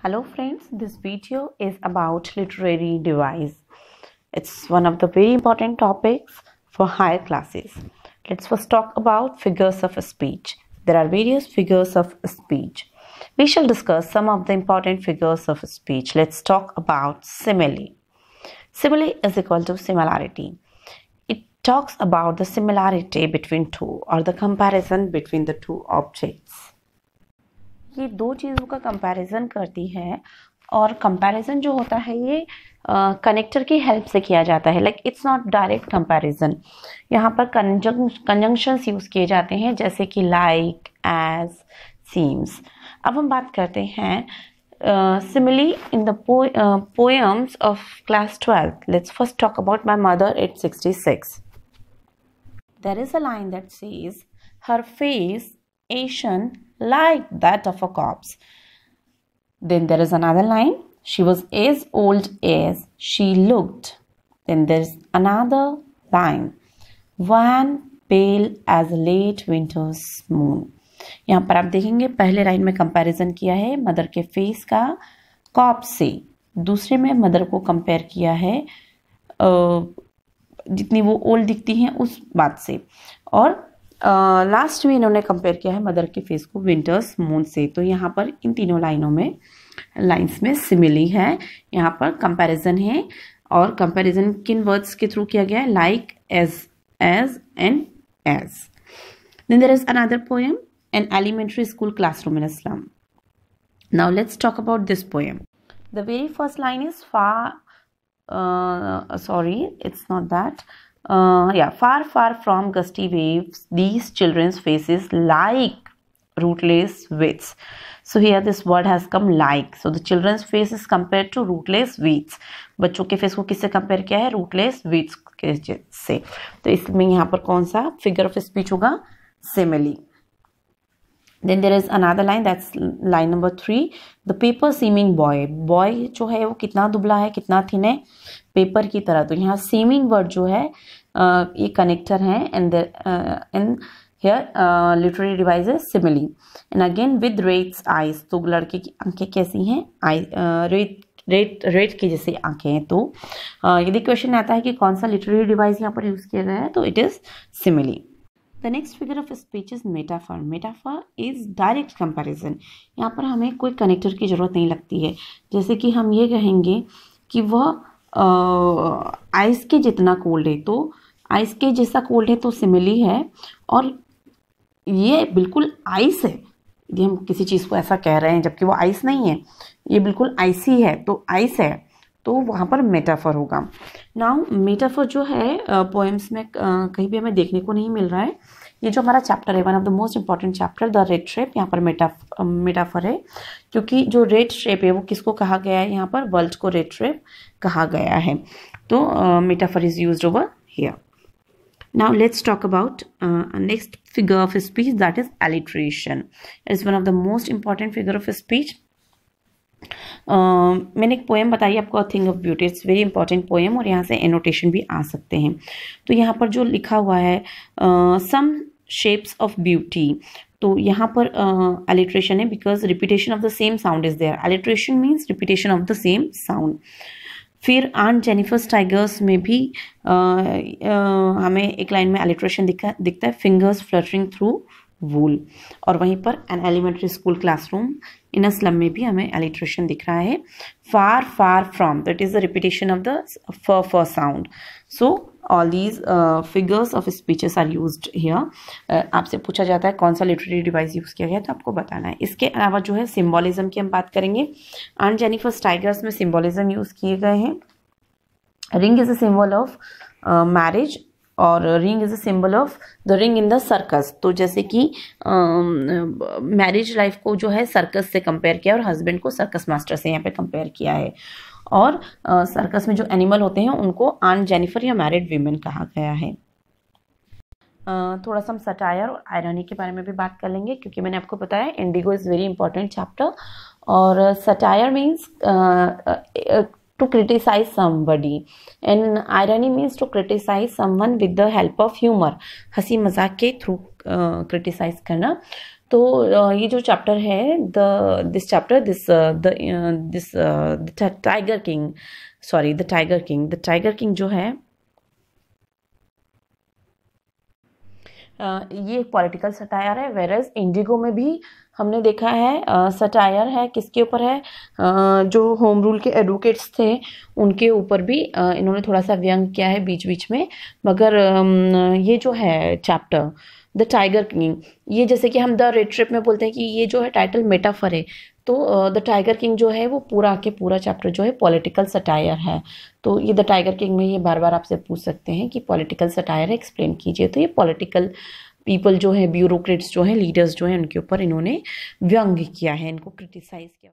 Hello friends, this video is about literary device. It's one of the very important topics for higher classes. Let's first talk about figures of speech. There are various figures of speech. We shall discuss some of the important figures of speech. Let's talk about simile. Simile is equal to similarity. It talks about the similarity between two or the comparison between the two objects. ये दो चीज़ों का comparison करती है और comparison जो होता है ये कनेक्टर की हेल्प से किया जाता है. Like it's not direct comparison. यहाँ पर कंजंक्शंस यूज़ किए जाते हैं जैसे कि लाइक, एज, सीम्स. अब हम बात करते हैं simile in the poems of class 12. Let's first talk about my mother at 66. There is a line that says her face Asian like that of a corpse. Then there is another line. She was as old as she looked. Then there is another line. Wan pale as a late winter's moon. यहाँ पर आप देखेंगे पहले line में comparison किया है mother के face का कॉप्स से. दूसरे में मदर को कंपेयर किया है जितनी वो ओल्ड दिखती हैं उस बात से. और लास्ट में इन्होंने कंपेयर किया है मदर के फेस को विंटर्स मून से. तो यहाँ पर इन तीनों लाइन्स में सिमिली है. यहाँ पर कंपैरिजन है और कंपैरिजन किन वर्ड्स के थ्रू किया गया है? Like, as and as. Then there is another poem, an elementary school classroom in a slum. Now let's talk about this poem. The very first line is it's not that. Far from gusty waves, these children's faces like rootless weeds. So here this word has come like. So the children's face is compared to rootless weeds. बच्चों के face को किससे compare किया है? Rootless weeds के से. तो इसमें यहाँ पर कौन सा फिगर ऑफ स्पीच होगा? Simile. Then there is another line, that's line number 3. The paper seeming boy. Boy जो है वो कितना दुबला है, कितना थिन है? पेपर की तरह. तो यहाँ seeming वर्ड जो है ये कनेक्टर है. and here literary device is simile. And again with Wraith's eyes. तो लड़के की आंखें कैसी हैं? रेट की जैसे आंखें हैं. तो यदि क्वेश्चन आता है कि कौन सा लिटरेरी डिवाइस यहाँ पर यूज किया गया है तो it is simile. The next figure of speech is metaphor. Metaphor is direct comparison. यहाँ पर हमें कोई कनेक्टर की ज़रूरत नहीं लगती है. जैसे कि हम ये कहेंगे कि वह आइस के जितना कोल्ड है तो आइस के जैसा कोल्ड है तो सिमिली है. और ये बिल्कुल आइस है यदि हम किसी चीज़ को ऐसा कह रहे हैं जबकि वो आइस नहीं है, ये बिल्कुल आइसी है तो आइस है, तो वहाँ पर मेटाफर होगा. नाउ मेटाफर जो है पोएम्स में कहीं भी हमें देखने को नहीं मिल रहा है. ये जो हमारा चैप्टर है one of the most important chapter the red shape, यहाँ पर मेटाफर है क्योंकि जो रेड शेप है वो किसको कहा गया है? यहाँ पर वर्ल्ड को रेड शेप कहा गया है. तो metaphor is used over here. Now let's talk about next figure of speech, that is alliteration. It is one of the most important figure of speech. मैंने एक पोएम बताई आपको, thing of beauty. It's very important poem और यहाँ से annotation भी आ सकते हैं. तो यहाँ पर जो लिखा हुआ है सम शेप्स ऑफ ब्यूटी, तो यहाँ पर अलिट्रेशन है because repetition of the same sound is there. Alliteration means repetition of the same sound. फिर ऑन जेनिफर्स टाइगर्स में भी हमें एक लाइन में अलिट्रेशन दिखता है, फिंगर्स फ्लटरिंग थ्रू वूल. और वहीं पर an elementary school classroom in a slum में भी हमें एलिट्रेशन दिख रहा है. Far far from, that is the repetition of the F sound. So all these figures of speeches are used here. आपसे पूछा जाता है कौन सा लिटरेरी डिवाइस यूज किया गया तो आपको बताना है. इसके अलावा जो है सिम्बोलिज्म की हम बात करेंगे. ऑन जेनिफर्स टाइगर्स में सिम्बोलिज्म यूज किए गए हैं. Ring is a symbol of marriage और ring is a symbol of the ring in the circus. तो जैसे कि मैरिज लाइफ को जो है सर्कस से कंपेयर किया और हस्बैंड को सर्कस मास्टर से यहाँ पे कंपेयर किया है. और सर्कस में जो एनिमल होते हैं उनको ऑन जेनिफर या मैरिड वीमेन कहा गया है. थोड़ा सा हम सटायर और आयरनी के बारे में भी बात कर लेंगे क्योंकि मैंने आपको बताया Indigo is very important chapter. और satire means to criticize somebody and irony means to criticize someone with the help of humor. हंसी मजाक के थ्रू criticize करना. तो ये जो चैप्टर है this chapter the tiger king, sorry the tiger king जो है ये एक पॉलिटिकल सटायर है। वेरस इंडिगो में भी हमने देखा है सटायर है, किसके ऊपर है, जो होम रूल के एडवोकेट्स थे उनके ऊपर भी इन्होंने थोड़ा सा व्यंग किया है बीच बीच में। मगर ये जो है चैप्टर द टाइगर किंग, ये जैसे कि हम द रेड ट्रिप में बोलते हैं कि ये जो है टाइटल मेटाफर है, तो द टाइगर किंग जो है वो पूरा के पूरा चैप्टर जो है पॉलिटिकल सटायर है। तो ये द टाइगर किंग में ये बार बार आपसे पूछ सकते हैं कि पॉलिटिकल सटायर एक्सप्लेन कीजिए। तो ये पॉलिटिकल पीपल जो है, ब्यूरोक्रेट्स जो हैं, लीडर्स जो हैं, उनके ऊपर इन्होंने व्यंग किया है, इनको क्रिटिसाइज किया।